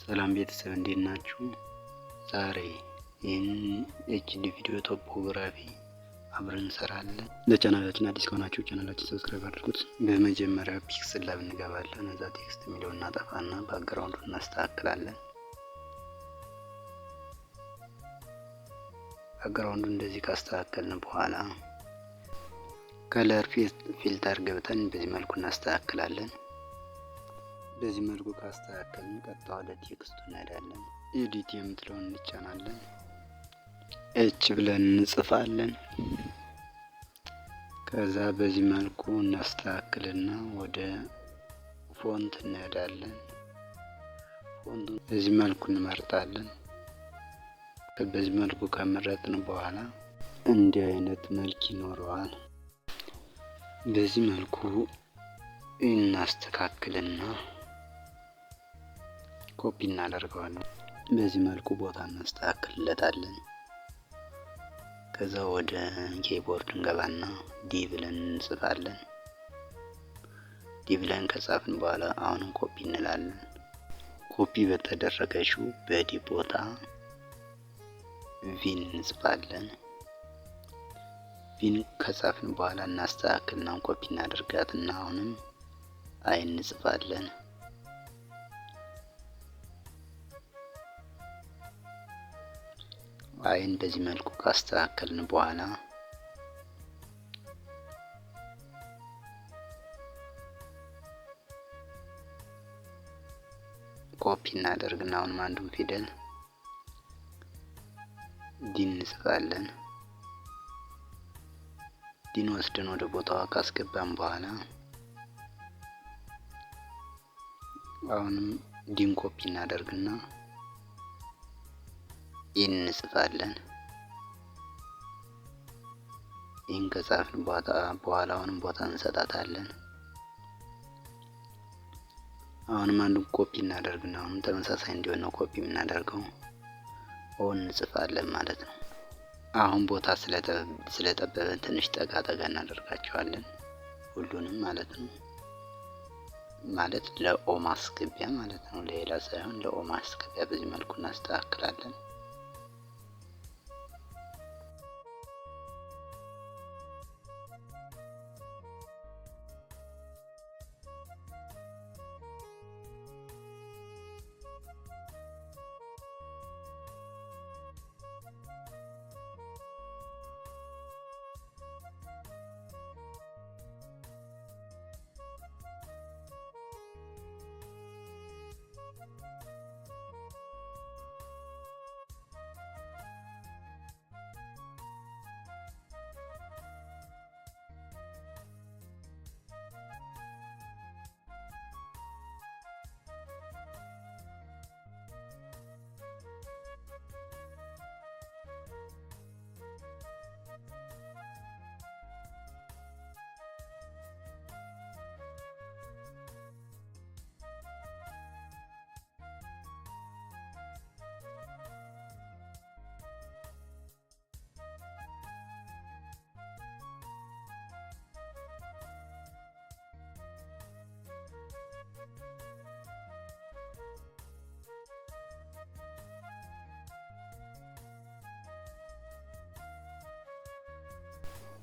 ሰላም ቤተሰብ እንዴት ናችሁ? ዛሬ ይህን ኤችዲ ቪዲዮ ቶፖግራፊ አብረን እንሰራለን። ለቻናላችን አዲስ ከሆናችሁ ቻናላችን ሰብስክራይብ አድርጉት። በመጀመሪያ ፒክስል ላብ እንገባለን። እዛ ቴክስት የሚለውን እናጠፋና ባክግራውንዱን እናስተካክላለን። ባክግራውንዱን እንደዚህ ካስተካከልን በኋላ ከለር ፊልተር ገብተን በዚህ መልኩ እናስተካክላለን። በዚህ መልኩ ካስተካከልን ቀጥታ ወደ ቴክስቱ እንሄዳለን። ኤዲት የምትለውን እንጫናለን። ኤች ብለን እንጽፋለን። ከዛ በዚህ መልኩ እናስተካክልና ወደ ፎንት እንሄዳለን። ፎንቱን በዚህ መልኩ እንመርጣለን። በዚህ መልኩ ከመረጥን በኋላ እንዲህ አይነት መልክ ይኖረዋል። በዚህ መልኩ እናስተካክልና ኮፒ እናደርገዋለን። በዚህ መልኩ ቦታ እናስተካክልለታለን። ከዛ ወደ ኪቦርድ እንገባና ዲ ብለን እንጽፋለን። ዲ ብለን ከጻፍን በኋላ አሁንም ኮፒ እንላለን። ኮፒ በተደረገችው በዲ ቦታ ቪን እንጽፋለን። ቪን ከጻፍን በኋላ እናስተካክልና ኮፒ እናደርጋትና አሁንም አይ እንጽፋለን። አይን በዚህ መልኩ ካስተካከልን በኋላ ኮፒ እናደርግና አሁንም አንዱን ፊደል ዲን እንጽፋለን። ዲን ወስደን ወደ ቦታዋ ካስገባን በኋላ አሁንም ዲን ኮፒ እናደርግና ይህን እንጽፋለን። ይህን ከጻፍን በኋላ አሁንም ቦታ እንሰጣታለን። አሁንም አንዱን ኮፒ እናደርግና አሁንም ተመሳሳይ እንዲሆን ነው ኮፒ የምናደርገው። ኦን እንጽፋለን ማለት ነው። አሁን ቦታ ስለጠበበን ትንሽ ጠጋ እናደርጋቸዋለን ሁሉንም ማለት ነው። ማለት ለኦ ማስገቢያ ማለት ነው፣ ለሌላ ሳይሆን ለኦ ማስገቢያ በዚህ መልኩ እናስተካክላለን።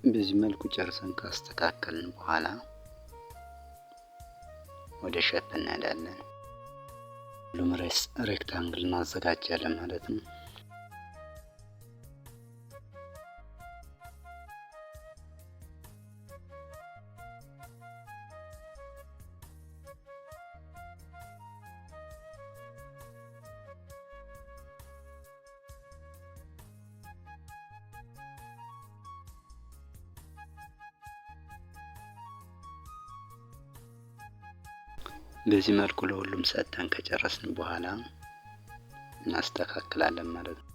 በዚህ መልኩ ጨርሰን ካስተካከልን በኋላ ወደ ሼፕ እንሄዳለን። ሁሉም ሬክታንግል እናዘጋጃለን ማለት ነው። በዚህ መልኩ ለሁሉም ሰጥተን ከጨረስን በኋላ እናስተካክላለን ማለት ነው።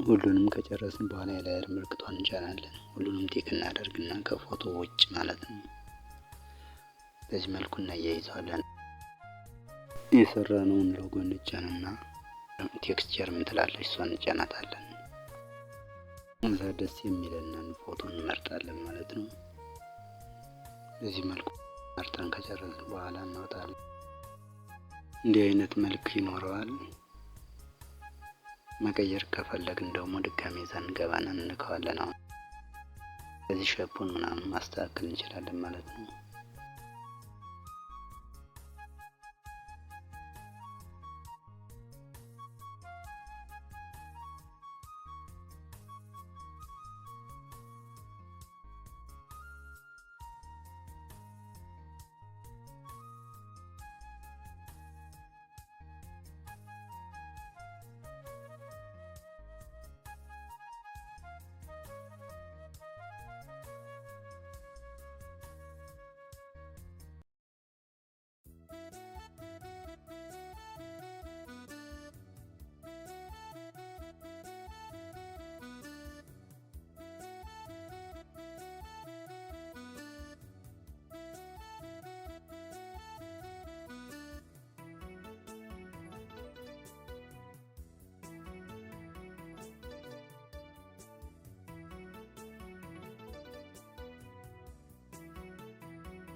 ሁሉንም ከጨረስን በኋላ የላየር ምልክቷን እንጫናለን። ሁሉንም ቲክ እናደርግና ከፎቶ ውጭ ማለት ነው። በዚህ መልኩ እናያይዘዋለን። የሰራነውን ሎጎ እንጫንና ቴክስቸር ምትላለች እሷን እንጫናታለን። እዛ ደስ የሚለንን ፎቶ እንመርጣለን ማለት ነው። በዚህ መልኩ መርጠን ከጨረስን በኋላ እናወጣለን። እንዲህ አይነት መልክ ይኖረዋል። መቀየር ከፈለግን ደግሞ ድጋሜ እዛ እንገባና እንልከዋለን። አሁን በዚህ ሸፑን ምናምን ማስተካከል እንችላለን ማለት ነው።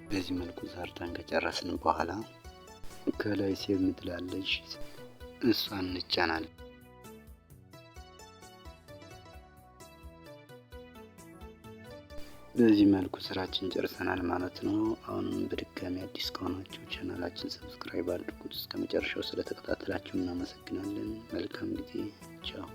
በዚህ መልኩ ሰርተን ከጨረስን በኋላ ከላይ ሴቭ ምትላለች እሷን እንጫናለን። በዚህ መልኩ ስራችን ጨርሰናል ማለት ነው። አሁንም በድጋሚ አዲስ ከሆናችሁ ቻናላችን ሰብስክራይብ አድርጉት። እስከ መጨረሻው ስለተከታተላችሁ እናመሰግናለን። መልካም ጊዜ። ቻው።